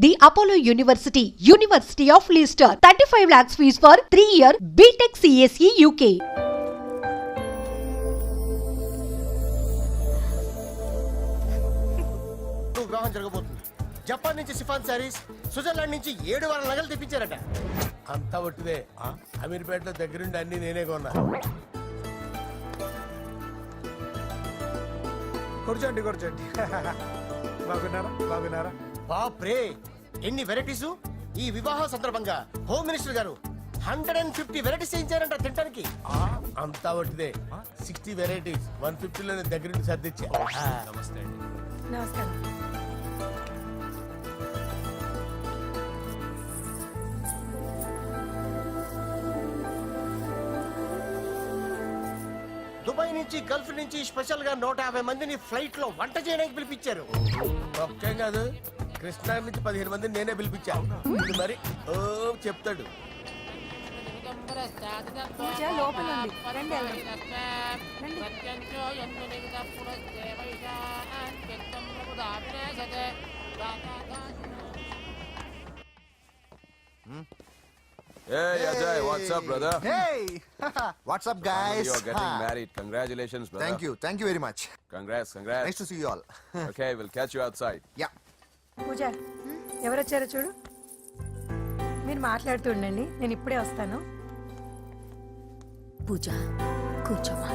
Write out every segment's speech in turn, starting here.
The Apollo University, University of Leicester. 35 lakhs fees for 3-year BTech CSE UK. వివాహం జరగబోతుంది. Japan నుంచి chiffon saris, Switzerland నుంచి 7 వారాల నగలు తెప్పించారట. అంతా ఒట్టిదే. అమీర్పేటలో దగ్గరుండి అన్ని నేనే కొన్నా. కూర్చోండి కూర్చోండి. బాగున్నారా? బాప్రే, ఎన్ని వెరైటీసు! ఈ వివాహ సందర్భంగా హోమ్ మినిస్టర్ గారు 150 వెరైటీస్ చేయించారంట తినడానికి. అంతా ఒట్టిదే. 60 వెరైటీస్ 150లో దగ్గరుండి సర్దిచ్చా. నమస్తే అండి. నమస్కారం. దుబాయ్ నుంచి, గల్ఫ్ నుంచి స్పెషల్ గా 150 మందిని ఫ్లైట్ లో వంట చేయడానికి పిలిపించారు. ఒక్కేం కాదు, కృష్ణా నుంచి 15 మందిని నేనే పిలిపించా. ఇది మరి ఓ చెప్తాడు. పూజ లోపల ఉంది. రండి రండి. Hey Ajay, what's up, brother? Hey, what's up, guys? You're getting married. Congratulations, brother. Thank you very much. Congrats. Nice to see you all. Okay, we'll catch you outside. Yeah. పూజ ఎవరొచ్చారో చూడు. మీరు మాట్లాడుతుండండి, నేను ఇప్పుడే వస్తాను. పూజ కూర్చోమా.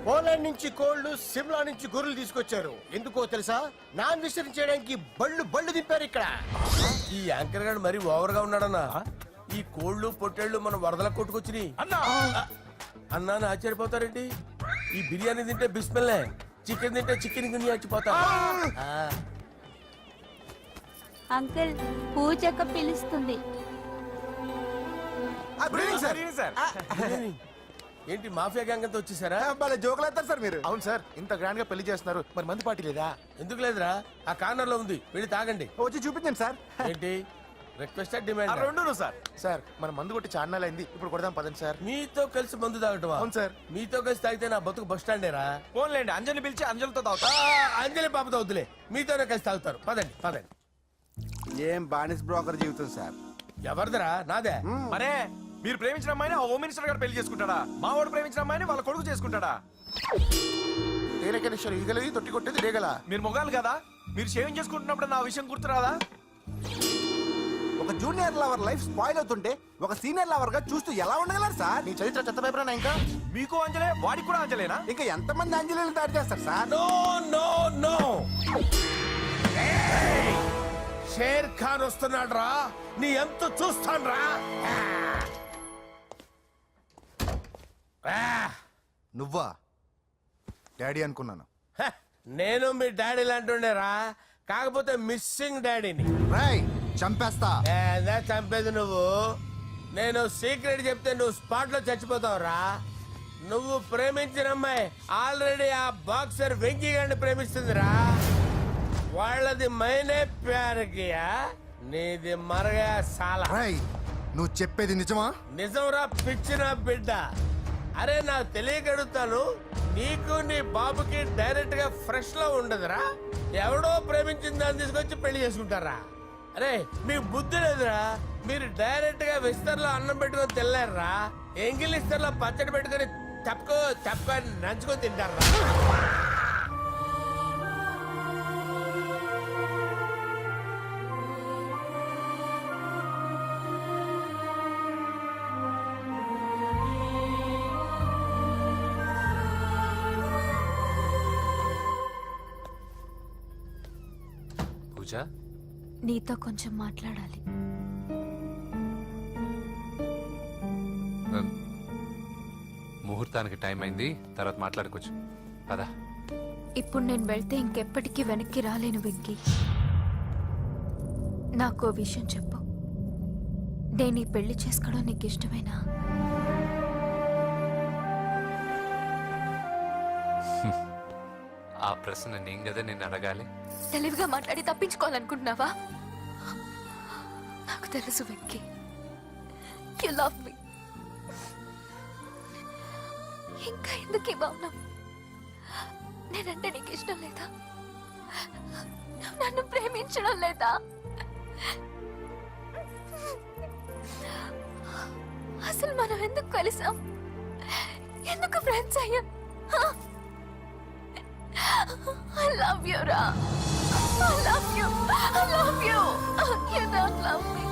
పోలాండ్ నుంచి కోళ్లు, సిమ్లా నుంచి గొర్రెలు తీసుకొచ్చారు. ఎందుకో తెలుసా? నాన్ వెజిటేరియన్ చేయడానికి బళ్ళు దింపారు ఇక్కడ. ఈ యాంకర్ గారు మరి ఓవర్ గా ఉన్నాడన్నా. ఈ కోళ్లు పొట్టేళ్లు మన వరదల కొట్టుకొచ్చినాయి అన్నా. ఆశ్చర్యపోతారేంటి? ఈ బిర్యానీ తింటే బిస్మిల్లే, చికెన్ తింటే చికెన్ గుని వచ్చిపోతా. అంకుల్ పూజక్క పిలుస్తుంది. ఏంటి మాఫియా గ్యాంగ్ అంతా వచ్చేసారా? జోకులు వేస్తారు సార్ మీరు. అవును సార్, ఇంత గ్రాండ్ గా పెళ్లి చేస్తున్నారు, మరి మందు పార్టీ లేదా? ఎందుకు లేదురా, ఆ కార్నర్ లో ఉంది, వెళ్ళి తాగండి. వచ్చి చూపించండి సార్. ఏంటి రిక్వెస్ట్ డిమాండ్? రెండు సార్. సార్ మన మందు కొట్టి చాన్నాలు అయింది, ఇప్పుడు కొడదాం పదండి సార్. మీతో కలిసి మందు తాగటమా? అవును సార్. మీతో కలిసి తాగితే నా బతుకు బస్ స్టాండేరా? ఫోన్లేండి, అంజలి పిలిచి అంజలితో తాగుతా. అంజలి పాపతో వద్దులే, మీతోనే కలిసి తాగుతారు. పదండి. ఏం బానిస్ బ్రోకర్ జీవితం సార్. ఎవరిదిరా? నాదే. మరే మీరు ప్రేమించిన అమ్మాయిని ఆ హోమ్ మినిస్టర్ గారు పెళ్లి చేసుకుంటాడా? మా వాడు ప్రేమించిన అమ్మాయిని వాళ్ళ కొడుకు చేసుకుంటాడా? తేనెకనేశ్వరం ఈగలది, తొట్టి కొట్టేది రేగల. మీరు మొగాలు కదా, మీరు షేవింగ్ చేసుకుంటున్నప్పుడు నా విషయం గుర్తురాదా? ఒక జూనియర్ లవర్ లైఫ్ స్పాయిల్ అవుతుంటే ఒక సీనియర్ లవర్ గా చూస్తూ ఎలా ఉండగలరు సార్? నీ చరిత్ర చెత్త పేపరేనా? ఇంకా మీకు అంజలే, వాడికి కూడా అంజలేనా? ఇంకా ఎంతమంది అంజలిని తయారు చేస్తారు సార్? నో షేర్ ఖాన్ వస్తున్నాడు రా, నీ ఎంత చూస్తాను రా. నువ్వా డాడీ అనుకున్నాను. నేను మీ డాడీ లాంటి రా, కాకపోతే మిస్సింగ్ డాడీని. రాయ్ చంపేస్తా. చంపేది నువ్వు. నేను సీక్రెట్ చెప్తే నువ్వు స్పాట్ లో చచ్చిపోతావు రా. నువ్వు ప్రేమించిన అమ్మాయి ఆల్రెడీ ఆ బాక్సర్ వెంకీ గారిని ప్రేమిస్తుందిరా. వాళ్ళది మైనే ప్యార్ కియా, నీది మరగా సాలా. రాయ్ నువ్వు చెప్పేది నిజమా? నిజంరా పిచ్చిన బిడ్డ. అరే నాకు తెలియగడుగుతాను, నీకు నీ బాబుకి డైరెక్ట్ గా ఫ్రెష్ లో ఉండదురా. ఎవడో ప్రేమించిన దాన్ని తీసుకొచ్చి పెళ్లి చేసుకుంటారా? అరే మీకు బుద్ధి లేదురా. మీరు డైరెక్ట్ గా విస్తర్లో అన్నం పెట్టుకొని తెల్లారా, ఎంగిల్ ఇస్తర్లో పచ్చడి పెట్టుకొని తప్పుకో నంచుకొని తింటారా. పూజ, నీతో కొంచెం మాట్లాడాలి. ముహూర్తానికి టైం అయింది, తర్వాత మాట్లాడుకోవచ్చు. పదా. ఇప్పుడు నేను వెళ్తే ఇంకెప్పటికీ వెనక్కి రాలేను వెంకీ. నాకు ఓ విషయం చెప్పు. నేను ఈ పెళ్లి చేసుకోవడం నీకు ఇష్టమేనా? ఆ ప్రశ్న నేను కదా నిన్ను అడగాలి. తెలివిగా మాట్లాడి తప్పించుకోవాలనుకుంటున్నావా? నాకు తెలుసు వెంకీ, యు లవ్ మీ. ఇంకా ఎందుకు ఈ మౌనం? నేనంటే నీకు ఇష్టం లేదా? నువ్వు నన్ను ప్రేమించడం లేదా? అసలు మనం ఎందుకు కలిసాం? ఎందుకు ఫ్రెండ్స్ అయ్యాం? I love you, Ra. I love you. I love you. You don't love me.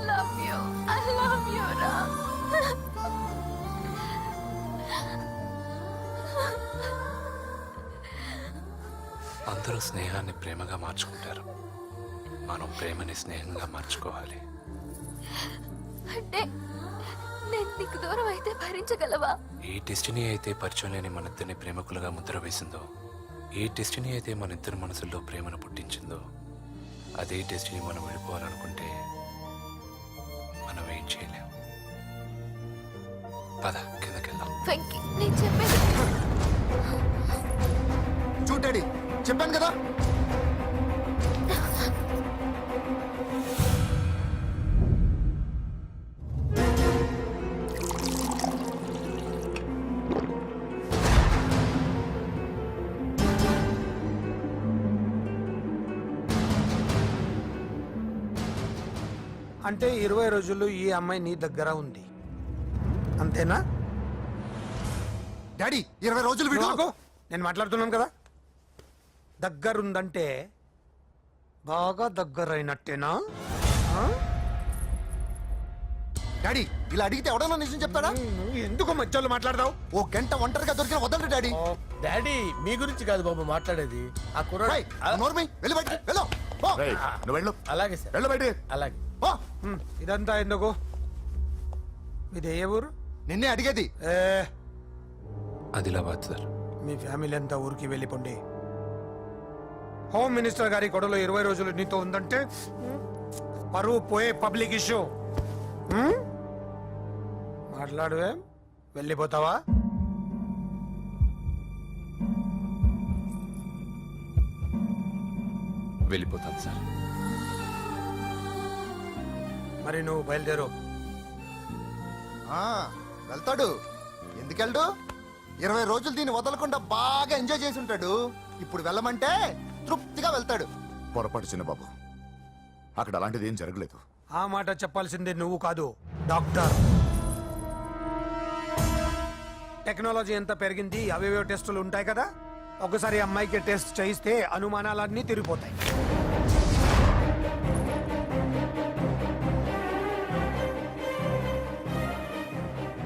Love you. I love you, Ra. అందరూ స్నేహాన్ని ప్రేమగా మార్చుకుంటారు. మనం ప్రేమని స్నేహంగా మార్చుకోవాలి. అంటే నేను నీకు దూరం అయితే భరించగలవా? ఏ డెస్టినీ అయితే పరిచయం లేని మన ఇద్దరిని ప్రేమికులుగా ముద్ర వేసిందో, ఏ డెస్టినీ అయితే మన ఇద్దరి మనసుల్లో ప్రేమను పుట్టించిందో, అదే డెస్టినీ మనం వెళ్ళిపోవాలనుకుంటే మనం ఏం చేయలేం. పద కిందకెళ్దాం. వెంకీ, నేను చెప్పేది చూడండి, చెప్పాను కదా. అంటే 20 రోజులు ఈ అమ్మాయి నీ దగ్గర ఉంది, అంతేనా? డాడీ 20 రోజులు నువ్వు వీడు ఆగు. నేను మాట్లాడుతున్నాను కదా. దగ్గరుందంటే బాగా దగ్గరైనట్టేనా? ఆ? డాడీ ఇలా అడిగితే ఎవడన్నా నిజం చెప్తాడా? నువ్వు ఎందుకు మధ్యలో మాట్లాడతావు? ఓ గంట ఒంటరిగా దొరికిన వదలరు డాడీ. డాడీ మీ గురించి కాదు బాబు మాట్లాడేది. ఆ కుర్రాడు రేయ్, నోర్మి, వెళ్ళి బయటికి వెళ్ళు. పో. నువ్వు వెళ్ళు అలాగే సార్, వెళ్ళు బయటికి. అలాగే. పో. ఇదంతా ఎందుకు? ఇది ఏ ఊరు? నిన్నే అడిగేది. ఏ, ఆదిలాబాద్ సార్. మీ ఫ్యామిలీ అంతా ఊరికి వెళ్ళిపోండి. హోమ్ మినిస్టర్ గారి గొడవలో 20 రోజులు నీతో ఉందంటే పరువు పోయే పబ్లిక్ ఇష్యూ. మాట్లాడువే, వెళ్ళిపోతావా? వెళ్ళిపోతాం సార్. మరి నువ్వు బయలుదేరు. ఆ, వెళ్తాడు. ఎందుకెళ్ళడు? 20 రోజులు దీన్ని వదలకుండా బాగా ఎంజాయ్ చేసి ఉంటాడు. ఇప్పుడు వెళ్ళమంటే తృప్తిగా వెళ్తాడు. పొరపాటు చిన్న బాబు, అక్కడ అలాంటిది ఏం జరగలేదు. ఆ మాట చెప్పాల్సిందే నువ్వు కాదు, డాక్టర్. టెక్నాలజీ ఎంత పెరిగింది, అవేవో టెస్టులు ఉంటాయి కదా. ఒకసారి అమ్మాయికి టెస్ట్ చేయిస్తే అనుమానాలన్నీ తిరిగిపోతాయి.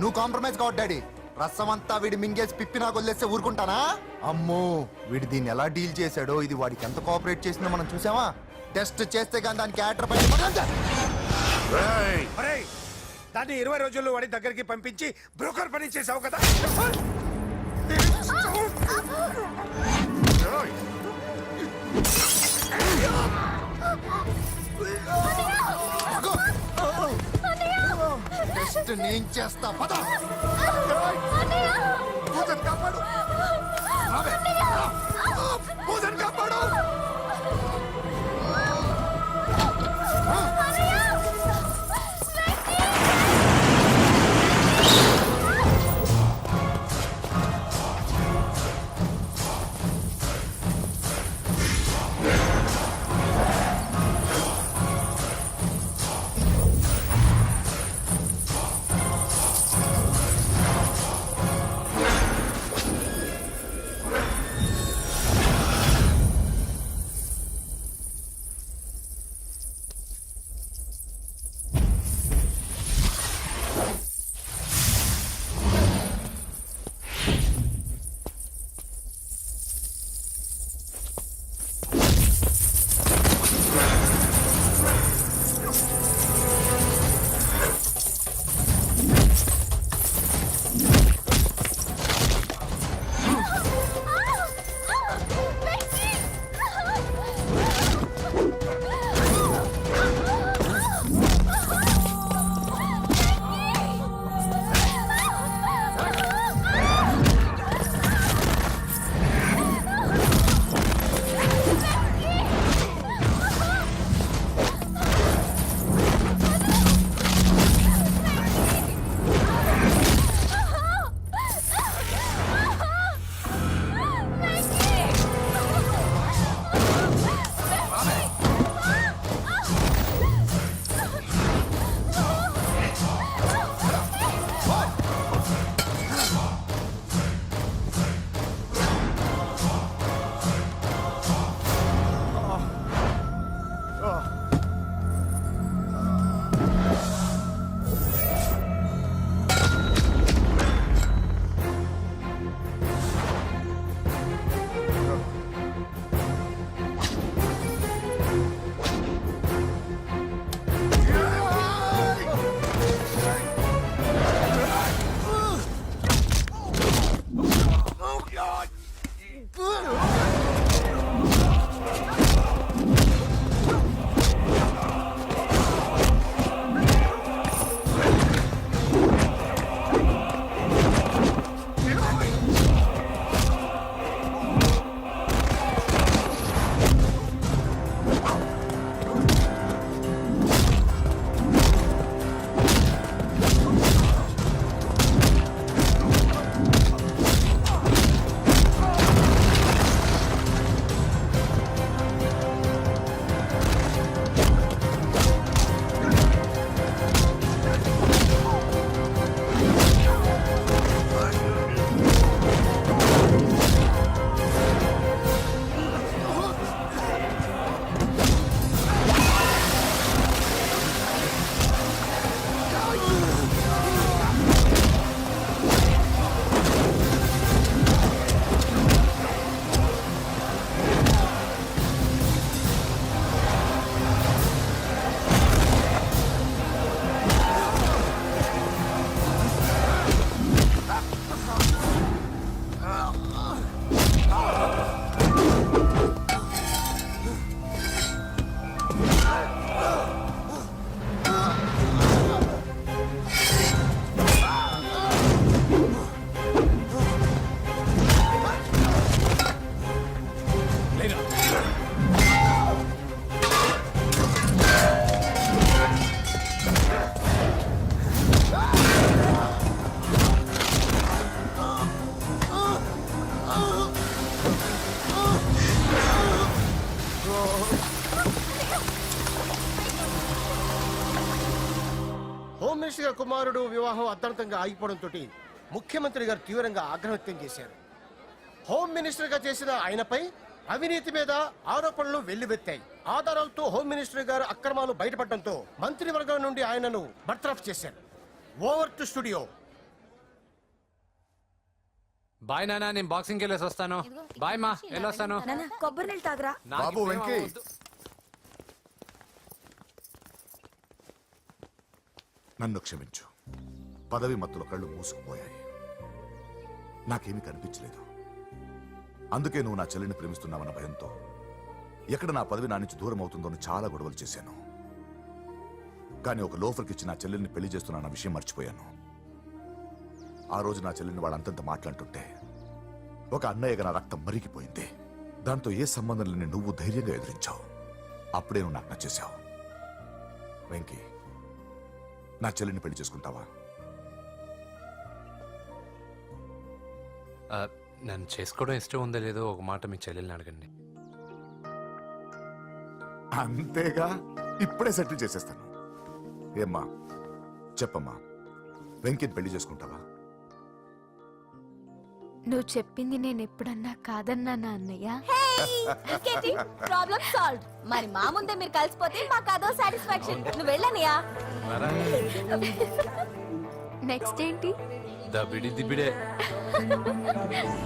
నువ్వు కాంప్రమైజ్ కావద్దు డాడీ. రసం అంతా వీడి మింగేసి పిప్పి నాకు వదిలేస్తే ఊరుకుంటానా? అమ్మో, వీడు దీన్ని ఎలా డీల్ చేశాడో, ఇది వాడికి ఎంత కోఆపరేట్ చేసిందో మనం చూసావా? టెస్ట్ చేస్తే కానీ దానికి యాటర్ పై ఒరేయ్, దాన్ని 20 రోజుల్లో వాడి దగ్గరికి పంపించి బ్రోకర్ పని చేసావు కదా. టెస్ట్ నేను చేస్తా. పద. పూజను కాపాడు. రావే. పూజను కాపాడు. కుమారుడు వివాహం అర్థాంతంగా ఆగిపోవడంతో ముఖ్యమంత్రి గారు తీవ్రంగా ఆగ్రహం వ్యక్తం చేశారు. హోమ్ మినిస్టర్ గా చేసిన ఆయనపై అవినీతి మీద ఆరోపణలు వెల్లువెత్తాయి. ఆధారాలతో హోమ్ మినిస్టర్ గారు అక్రమాలు బయటపడడంతో మంత్రివర్గం నుండి ఆయనను బర్తరఫ్ చేశారు. Over to studio. బాయ్ నాన్న, నేను బాక్సింగ్కి వెళ్ళేసి వస్తాను. బాయ్ మా, వెళ్ళొస్తాను. కొబ్బరి నీళ్ళు తాగరా. నాకు బాబు, ఇప్పుడేం వెంకీ. అవ్వద్దు. నన్ను క్షమించు. పదవి మత్తులో కళ్ళు మూసుకుపోయాయి. నాకేమీ కనిపించలేదు. అందుకే నువ్వు నా చెల్లిని ప్రేమిస్తున్నావన్న భయంతో ఎక్కడ నా పదవి నా నుంచి దూరం అవుతుందో అని చాలా గొడవలు చేశాను. కానీ ఒక లోఫర్కి ఇచ్చి నా చెల్లెల్ని పెళ్లి చేస్తున్నా విషయం మర్చిపోయాను. ఆ రోజు నా చెల్లెల్ని వాళ్ళంతంత మాట్లాడుతుంటే ఒక అన్నయ్యగా నా రక్తం మరిగిపోయింది. దాంతో ఏ సంబంధం లేని నువ్వు ధైర్యంగా ఎదిరించావు. అప్పుడే నువ్వు నాకు నచ్చేశావు. వెంకీ, నా చెల్లిని పెళ్లి చేసుకుంటావా? నన్ను చేసుకోవడం ఇష్టం ఉందో లేదో ఒక మాట మీ చెల్లెల్ని అడగండి. అంతేగా, ఇప్పుడే సెటిల్ చేసేస్తాను. ఏమ్మా చెప్పమ్మా, వెంకీని పెళ్లి చేసుకుంటావా? నువ్వు చెప్పింది నేను ఎప్పుడన్నా కాదన్నానా అన్నయ్య? Problem solve. మరి మా ముందే మీరు కలిసిపోతే మాకు అదో సాటిస్ఫాక్షన్. నువ్వు వెళ్ళనయ్యా. నెక్స్ట్ ఏంటి? ద బిడి ది బిడే.